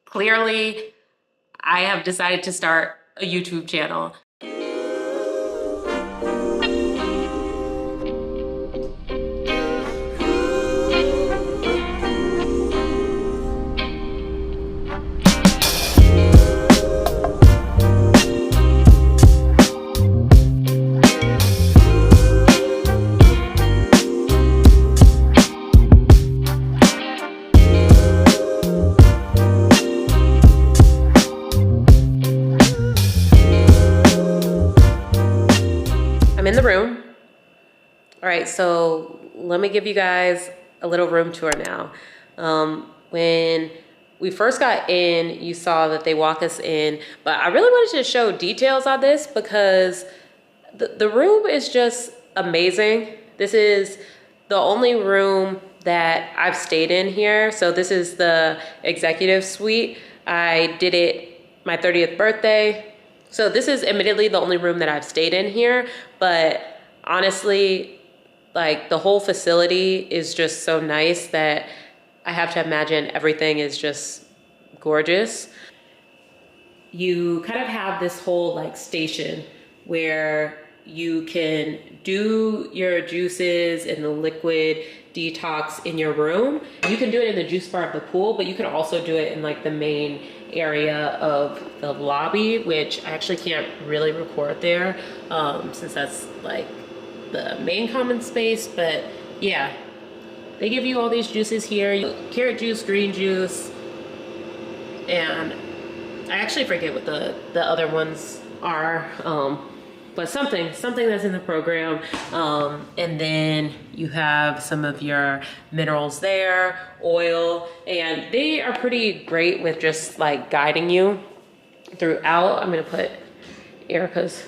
Clearly, I have decided to start a YouTube channel. I'm in the room. All right, so let me give you guys a little room tour now. When we first got in, you saw that they walk us in, but I really wanted to show details on this because the room is just amazing. This is the only room that I've stayed in here. So this is the executive suite. I did it my 30th birthday. So this is admittedly the only room that I've stayed in here, but honestly, like the whole facility is just so nice that I have to imagine everything is just gorgeous. You kind of have this whole like station where you can do your juices and the liquid detox in your room. You can do it in the juice bar of the pool, but you can also do it in like the main area of the lobby, which I actually can't really record there since that's like the main common space. But yeah, they give you all these juices here: carrot juice, green juice, and I actually forget what the other ones are, but something that's in the program. And then you have some of your minerals there, oil, and they are pretty great with just like guiding you throughout. I'm gonna put Erica's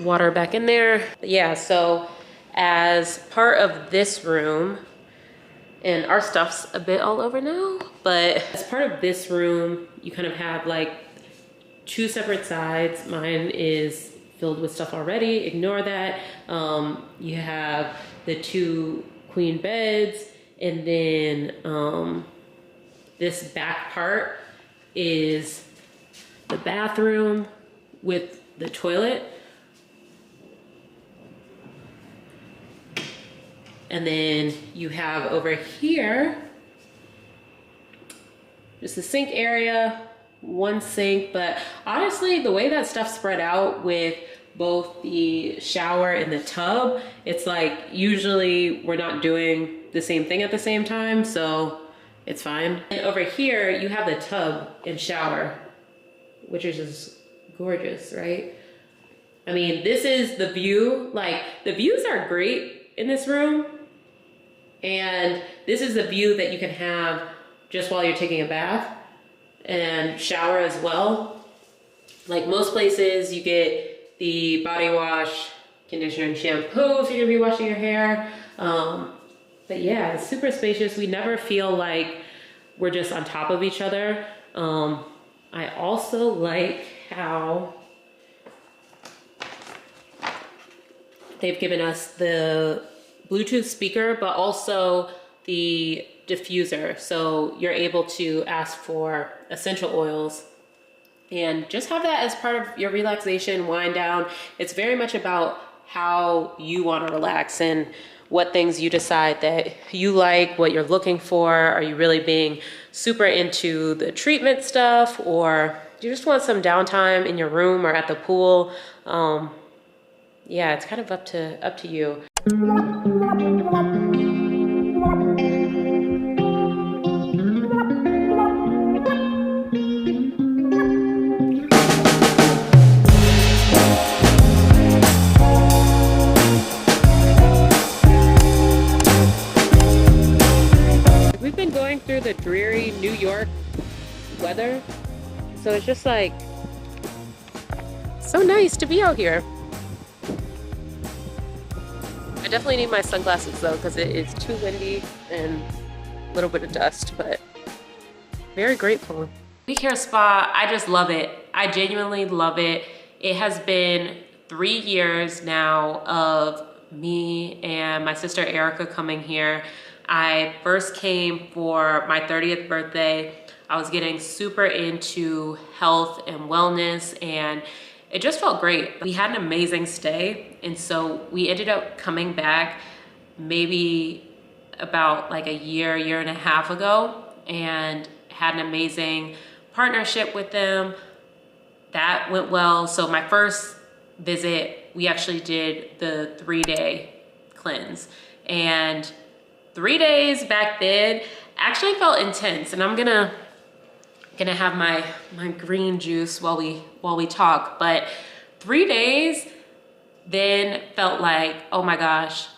water back in there. Yeah, so as part of this room, and our stuff's a bit all over now, but as part of this room, you kind of have like two separate sides. Mine is filled with stuff already, ignore that. You have the two queen beds, and then this back part is the bathroom with the toilet. And then you have over here just the sink area, one sink, but honestly, the way that stuff's spread out with both the shower and the tub, it's like usually we're not doing the same thing at the same time, so it's fine. And over here, you have the tub and shower, which is just gorgeous, right? I mean, this is the view. Like, the views are great in this room, and this is the view that you can have just while you're taking a bath and shower as well. Like most places, you get the body wash, conditioner, and shampoo if you're gonna be washing your hair. But yeah, it's super spacious. We never feel like we're just on top of each other. I also like how they've given us the Bluetooth speaker, but also the diffuser. So you're able to ask for essential oils and just have that as part of your relaxation, wind down. It's very much about how you want to relax and what things you decide that you like, what you're looking for. Are you really being super into the treatment stuff, or do you just want some downtime in your room or at the pool? Yeah, it's kind of up to you. We've been going through the dreary New York weather, so it's just like so nice to be out here. I definitely need my sunglasses though, because it is too windy and a little bit of dust, but very grateful. We Care Spa, I just love it. I genuinely love it. It has been 3 years now of me and my sister Erica coming here. I first came for my 30th birthday. I was getting super into health and wellness, and it just felt great. We had an amazing stay, and so we ended up coming back maybe about like a year and a half ago, and had an amazing partnership with them. That went well. So my first visit, we actually did the 3-day cleanse, and 3 days back then actually felt intense. And I'm gonna have my green juice while we talk, but 3 days then felt like, oh my gosh,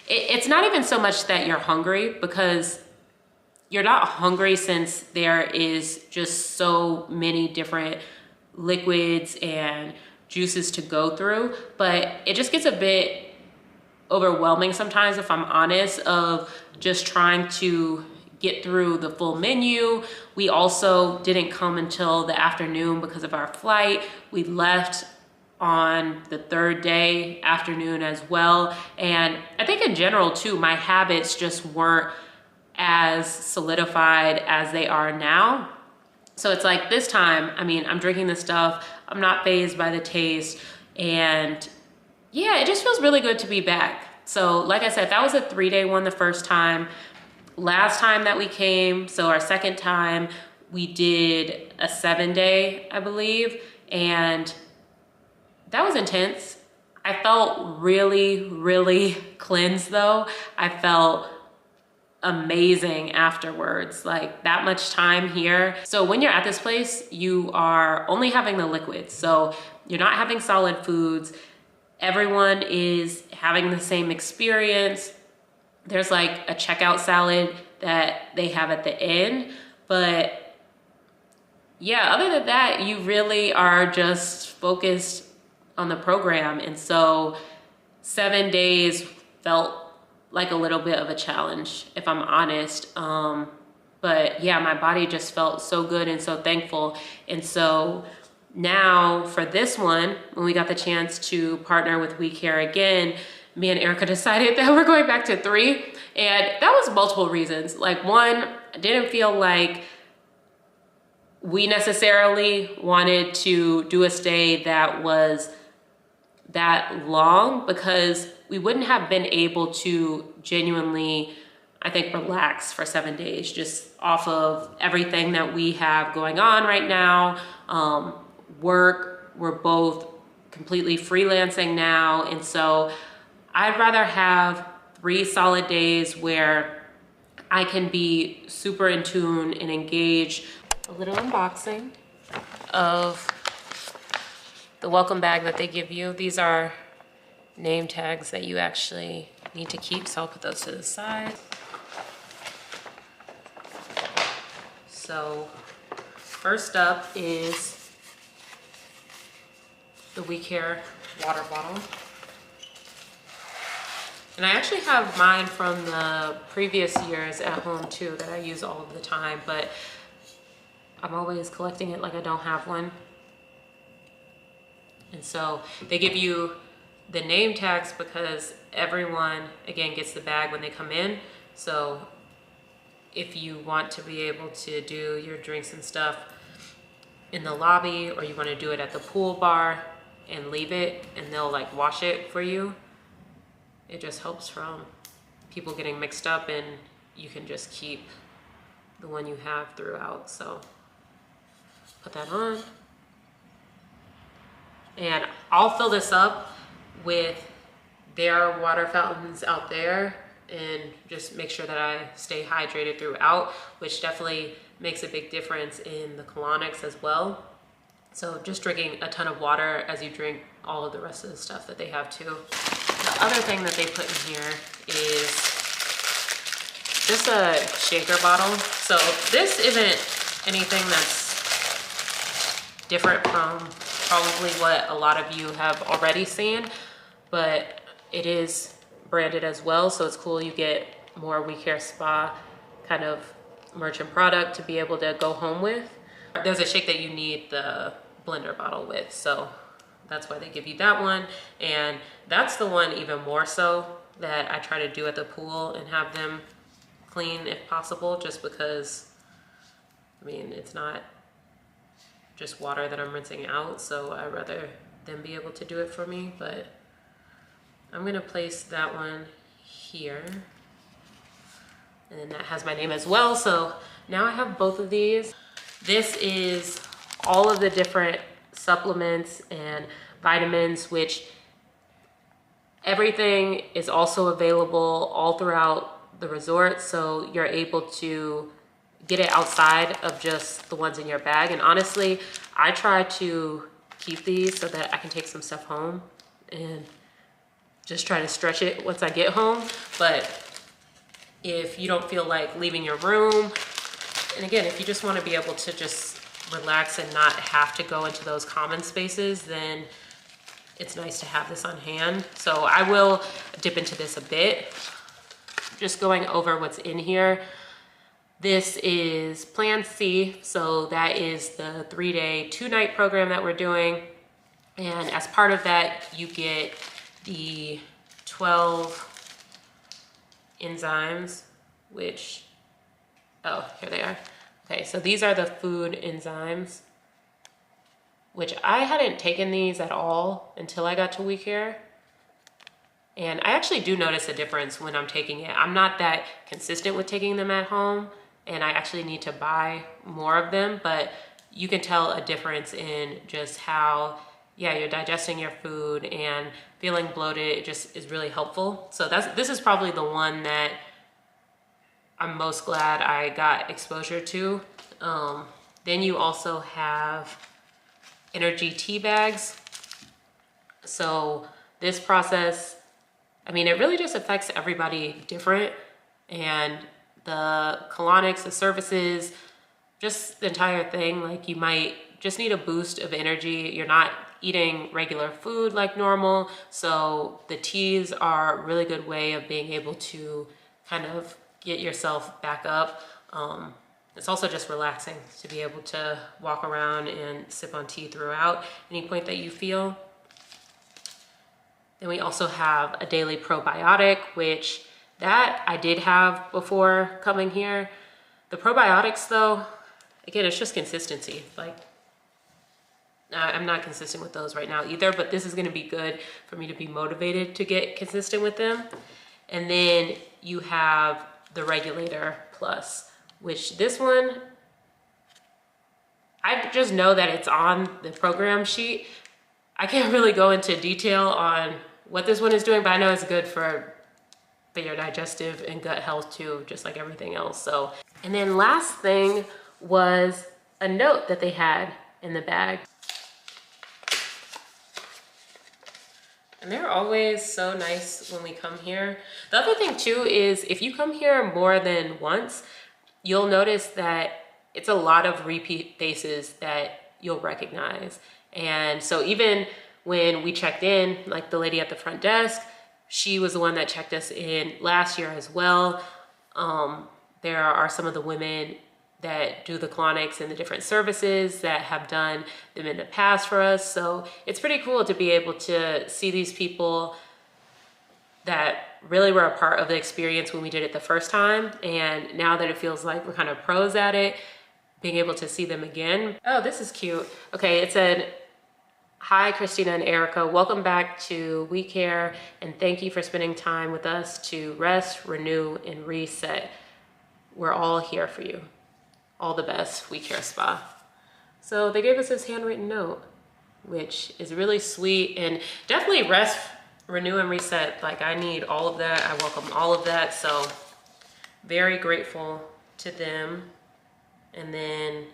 it's not even so much that you're hungry, because you're not hungry since there is just so many different liquids and juices to go through, but it just gets a bit overwhelming sometimes, if I'm honest, of just trying to get through the full menu. We also didn't come until the afternoon because of our flight. We left on the 3rd day afternoon as well. And I think in general too, my habits just weren't as solidified as they are now. So it's like this time, I mean, I'm drinking this stuff, I'm not fazed by the taste, and yeah, it just feels really good to be back. So like I said, that was a 3-day one the first time. Last time that we came, so our second time, we did a 7-day, I believe, and that was intense. I felt really cleansed though. I felt amazing afterwards, like that much time here. So when you're at this place, you are only having the liquids. So you're not having solid foods. Everyone is having the same experience. There's like a checkout salad that they have at the end, but yeah, other than that, you really are just focused on the program. And so 7 days felt like a little bit of a challenge, if I'm honest. But yeah, my body just felt so good and so thankful. And so now for this one, when we got the chance to partner with We Care again, me and Erica decided that we're going back to 3. And that was multiple reasons. Like, one, I didn't feel like we necessarily wanted to do a stay that was that long, because we wouldn't have been able to genuinely, I think, relax for 7 days just off of everything that we have going on right now. Work, we're both completely freelancing now. And so I'd rather have 3 solid days where I can be super in tune and engaged. A little unboxing of the welcome bag that they give you. These are name tags that you actually need to keep, so I'll put those to the side. So first up is the We Care water bottle. And I actually have mine from the previous years at home too that I use all of the time, but I'm always collecting it like I don't have one. And so they give you the name tags because everyone, again, gets the bag when they come in. So if you want to be able to do your drinks and stuff in the lobby, or you want to do it at the pool bar and leave it and they'll like wash it for you, it just helps from people getting mixed up, and you can just keep the one you have throughout. So put that on. And I'll fill this up with their water fountains out there and just make sure that I stay hydrated throughout, which definitely makes a big difference in the colonics as well. So just drinking a ton of water as you drink all of the rest of the stuff that they have too. The other thing that they put in here is just a shaker bottle. So this isn't anything that's different from probably what a lot of you have already seen, but it is branded as well, so it's cool. You get more We Care Spa kind of merchant product to be able to go home with. There's a shake that you need the blender bottle with, so that's why they give you that one. And that's the one even more so that I try to do at the pool and have them clean if possible, just because I mean, it's not just water that I'm rinsing out, so I'd rather them be able to do it for me. But I'm gonna place that one here. And then that has my name as well. So now I have both of these. This is all of the different supplements and vitamins, which everything is also available all throughout the resort. So you're able to get it outside of just the ones in your bag. And honestly, I try to keep these so that I can take some stuff home and just try to stretch it once I get home. But if you don't feel like leaving your room, and again, if you just want to be able to just relax and not have to go into those common spaces, then it's nice to have this on hand. So I will dip into this a bit, just going over what's in here. This is Plan C, so that is the 3-day, 2-night program that we're doing. And as part of that, you get the 12 enzymes, which, oh, here they are. Okay, so these are the food enzymes, which I hadn't taken these at all until I got to We Care. And I actually do notice a difference when I'm taking it. I'm not that consistent with taking them at home, and I actually need to buy more of them, but you can tell a difference in just how, yeah, you're digesting your food and feeling bloated. It just is really helpful. So this is probably the one that I'm most glad I got exposure to. Then you also have energy tea bags. So this process, I mean, it really just affects everybody different. And the colonics, the services, just the entire thing, like you might just need a boost of energy. You're not eating regular food like normal. So the teas are a really good way of being able to kind of get yourself back up. It's also just relaxing to be able to walk around and sip on tea throughout any point that you feel. Then we also have a daily probiotic, which that I did have before coming here. The probiotics though, again, it's just consistency. Like, I'm not consistent with those right now either, but this is gonna be good for me to be motivated to get consistent with them. And then you have the Regulator Plus, which this one, I just know that it's on the program sheet. I can't really go into detail on what this one is doing, but I know it's good for your digestive and gut health too, just like everything else. So, and then last thing was a note that they had in the bag. And they're always so nice when we come here. The other thing too is if you come here more than once, you'll notice that it's a lot of repeat faces that you'll recognize. And so even when we checked in, like the lady at the front desk, she was the one that checked us in last year as well. There are some of the women that do the colonics and the different services that have done them in the past for us. So it's pretty cool to be able to see these people that really were a part of the experience when we did it the first time. And now that it feels like we're kind of pros at it, being able to see them again. Oh, this is cute. Okay, it said, "Hi, Christina and Erica. Welcome back to We Care, and thank you for spending time with us to rest, renew, and reset. We're all here for you. All the best, We Care Spa." So they gave us this handwritten note, which is really sweet, and definitely rest, renew, and reset. Like, I need all of that. I welcome all of that. So very grateful to them. And then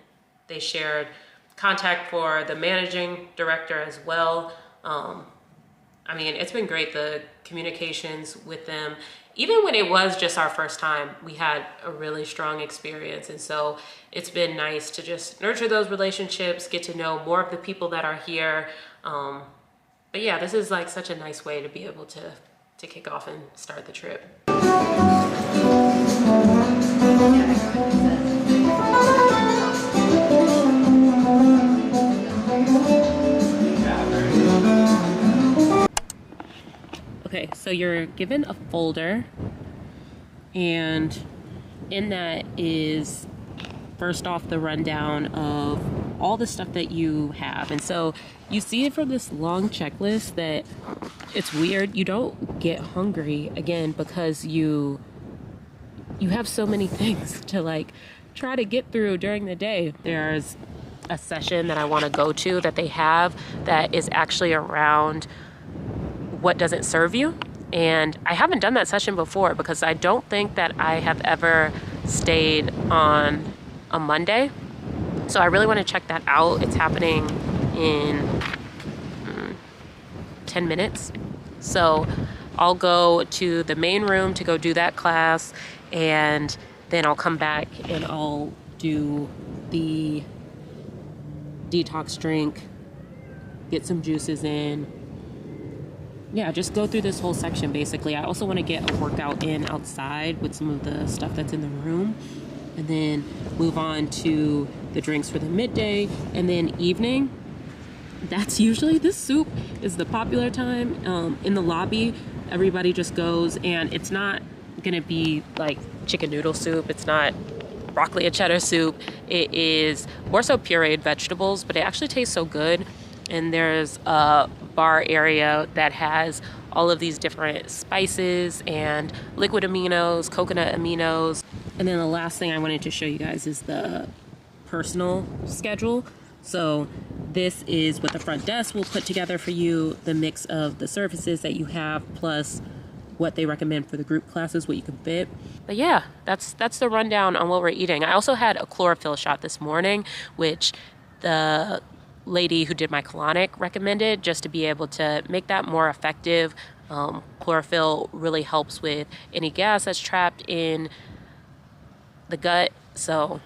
they shared contact for the managing director as well. I mean, it's been great, the communications with them. Even when it was just our first time, we had a really strong experience. And so it's been nice to just nurture those relationships, get to know more of the people that are here. But yeah, this is like such a nice way to be able to kick off and start the trip. Okay, so you're given a folder, and in that is first off the rundown of all the stuff that you have. And so you see it from this long checklist that it's weird. You don't get hungry again because you have so many things to like try to get through during the day. There's a session that I want to go to that they have that is actually around what doesn't serve you. And I haven't done that session before because I don't think that I have ever stayed on a Monday. So I really want to check that out. It's happening in 10 minutes. So I'll go to the main room to go do that class, and then I'll come back and I'll do the detox drink, get some juices in. Yeah, just go through this whole section basically. I also want to get a workout in outside with some of the stuff that's in the room, and then move on to the drinks for the midday, and then evening. That's usually, this soup is the popular time. In the lobby, everybody just goes, and it's not gonna be like chicken noodle soup. It's not broccoli and cheddar soup. It is more so pureed vegetables, but it actually tastes so good. And there's a bar area that has all of these different spices and liquid aminos, coconut aminos. And then the last thing I wanted to show you guys is the personal schedule. So this is what the front desk will put together for you, the mix of the services that you have, plus what they recommend for the group classes, what you can fit. But yeah, that's the rundown on what we're eating. I also had a chlorophyll shot this morning, which the lady who did my colonic recommended, just to be able to make that more effective. Chlorophyll really helps with any gas that's trapped in the gut. So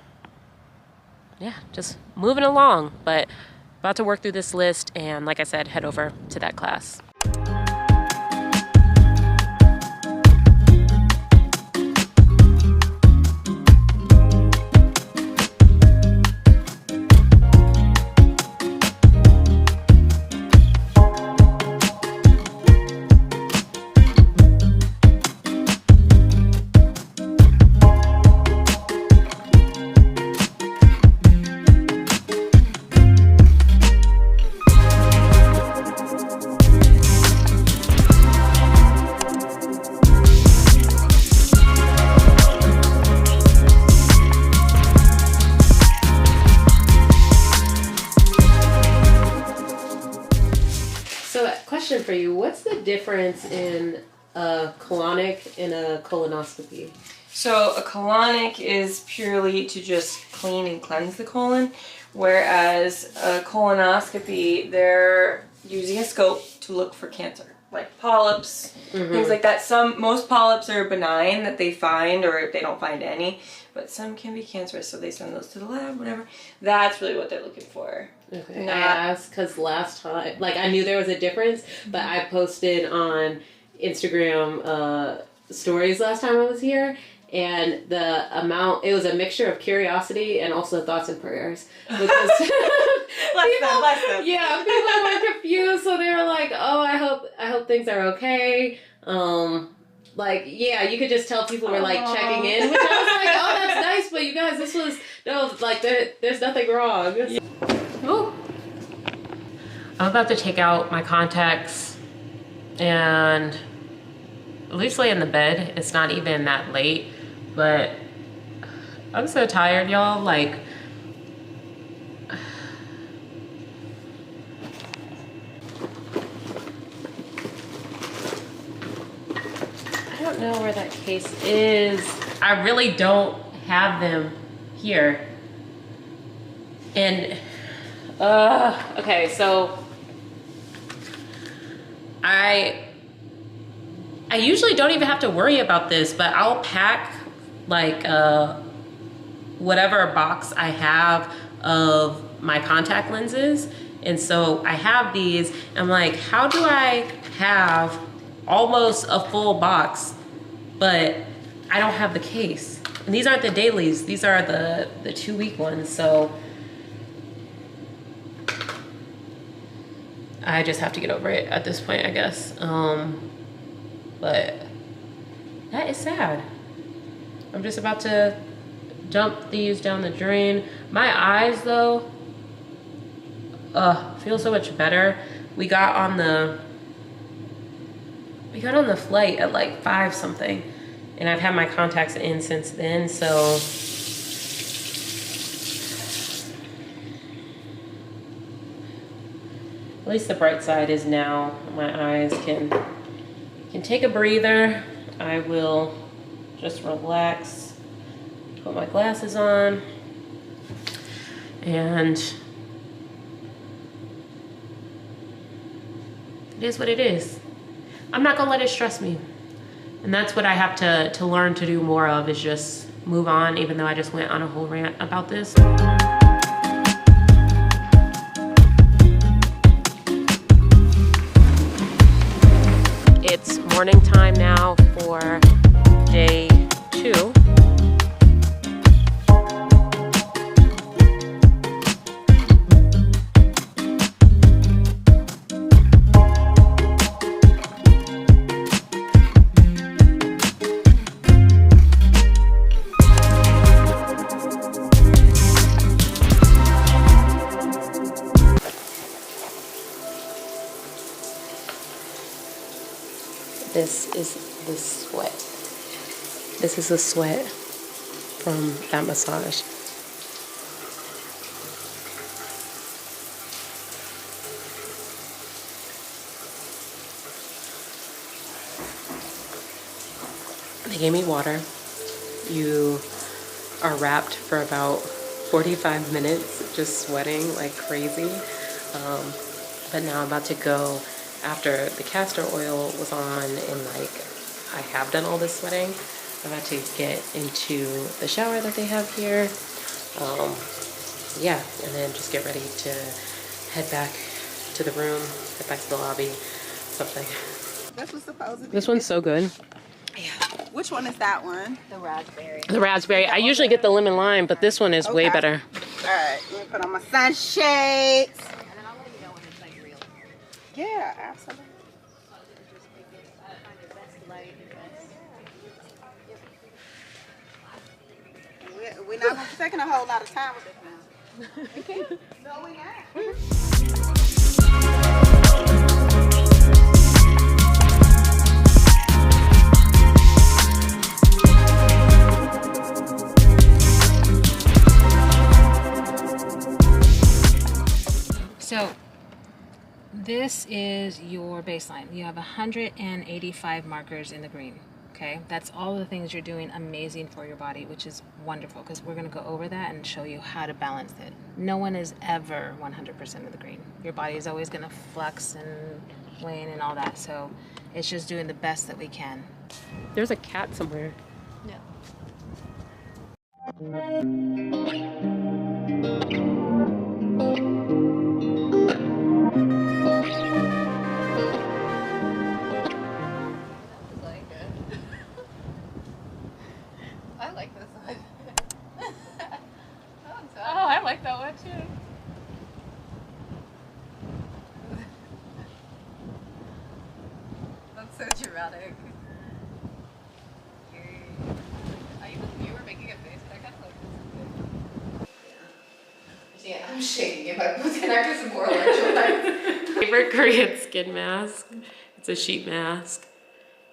yeah, just moving along, but about to work through this list, and like I said, head over to that class. Question for you: what's the difference in a colonic and a colonoscopy? So a colonic is purely to just clean and cleanse the colon, whereas a colonoscopy, they're using a scope to look for cancer, like polyps, things like that. Most polyps are benign that they find, or they don't find any, but some can be cancerous, so they send those to the lab, whatever. That's really what they're looking for. Okay. I asked because last time, like, I knew there was a difference, but I posted on Instagram stories last time I was here, and the amount, it was a mixture of curiosity and also thoughts and prayers. Because bless them. Yeah, people were confused, so they were like, "Oh, I hope things are okay." Like, yeah, you could just tell people were like checking in, which I was like, "Oh, that's nice," but you guys, there's nothing wrong. Yeah. Ooh. I'm about to take out my contacts and at least lay in the bed. It's not even that late, but I'm so tired, y'all. Like, I don't know where that case is. I really don't have them here. And okay, so I usually don't even have to worry about this, but I'll pack like whatever box I have of my contact lenses. And so I have these. I'm like, how do I have almost a full box, but I don't have the case? And these aren't the dailies. These are the 2-week ones. So I just have to get over it at this point, I guess. But that is sad. I'm just about to dump these down the drain. My eyes though, feel so much better. We got on the flight at like 5 something, and I've had my contacts in since then, so at least the bright side is now my eyes can take a breather. I will just relax, put my glasses on, and it is what it is. I'm not gonna let it stress me. And that's what I have to learn to do more of, is just move on, even though I just went on a whole rant about this. It's morning time now for day 2. This is the sweat. This is the sweat from that massage. They gave me water. You are wrapped for about 45 minutes just sweating like crazy. But now I'm about to go, after the castor oil was on and like I have done all this sweating, I'm about to get into the shower that they have here. Yeah, and then just get ready to head back to the room, head back to the lobby, something. This was supposed to be. This one's so good. Yeah. Which one is that one? The raspberry. The raspberry. I usually get the lemon lime, but this one is way better. All right, let me put on my sunshades. And then I'll let you know when it's like real. Yeah, absolutely. We're not gonna be taking a whole lot of time with this now. No, we're not. So this is your baseline. You have 185 markers in the green. Okay, that's all the things you're doing amazing for your body, which is wonderful, because we're going to go over that and show you how to balance it. No one is ever 100% of the green. Your body is always going to flux and wane and all that. So it's just doing the best that we can. There's a cat somewhere. No. I like this one. That one's fun. Oh, I like that one too. That's so dramatic. You were making a face, but I kind of like this. Yeah, I'm shaking. If I put the neck with some more electrolytes. Favorite Korean skin mask. It's a sheet mask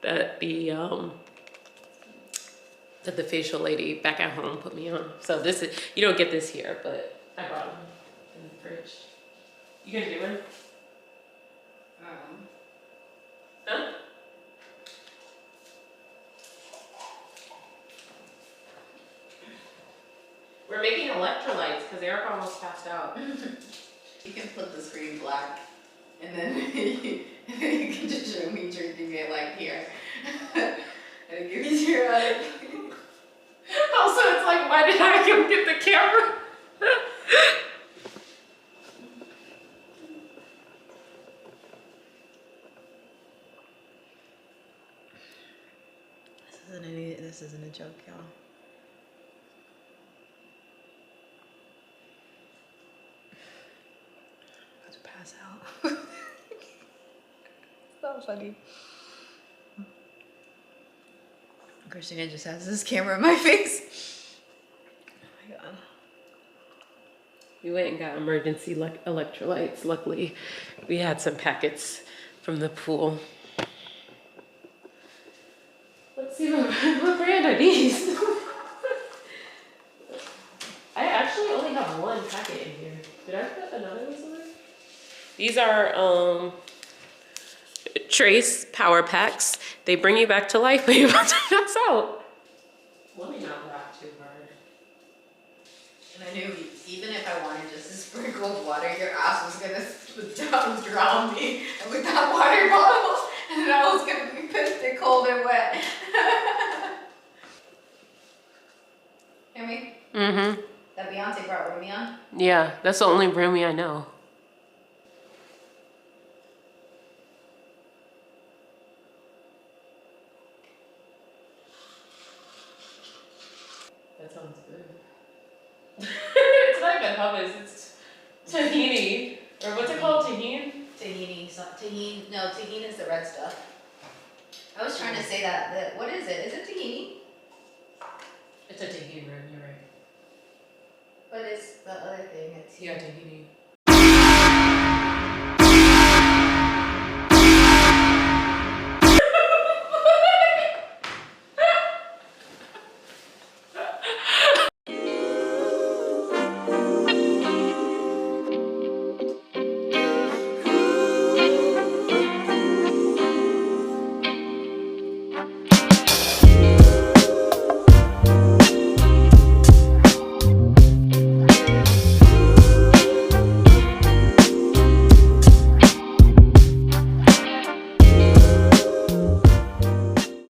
that the facial lady back at home put me on. So this is, you don't get this here, but I brought them in the fridge. You gonna do one? Huh? We're making electrolytes because Eric almost passed out. You can flip the screen black, and then you can just show me drinking it like here. And it gives you your Also, it's like, why did I come get the camera? This isn't a joke, y'all. About to pass out. So funny. Christina just has this camera in my face. We went and got emergency electrolytes. Luckily, we had some packets from the pool. Let's see what brand are these? I actually only have one packet in here. Did I put another one somewhere? These are Trace Power Packs. They bring you back to life when you're about to pass out. Let me not laugh too hard. And I knew even if I wanted just a sprinkle of water, your ass was gonna drown me with that water bottle, and then I was gonna be pissed and cold and wet. Hear me? Mm-hmm. That Beyonce brought Rumi on? Yeah, that's the only Rumi I know. That sounds good. It's not even hummus, it's tahini. Or what's it called? Tahini? Tahini, no, tahini is the red stuff. I was trying to say that, what is it? Is it tahini? It's a tahini rim, you're right. But it's the other thing, it's Yeah, tahini.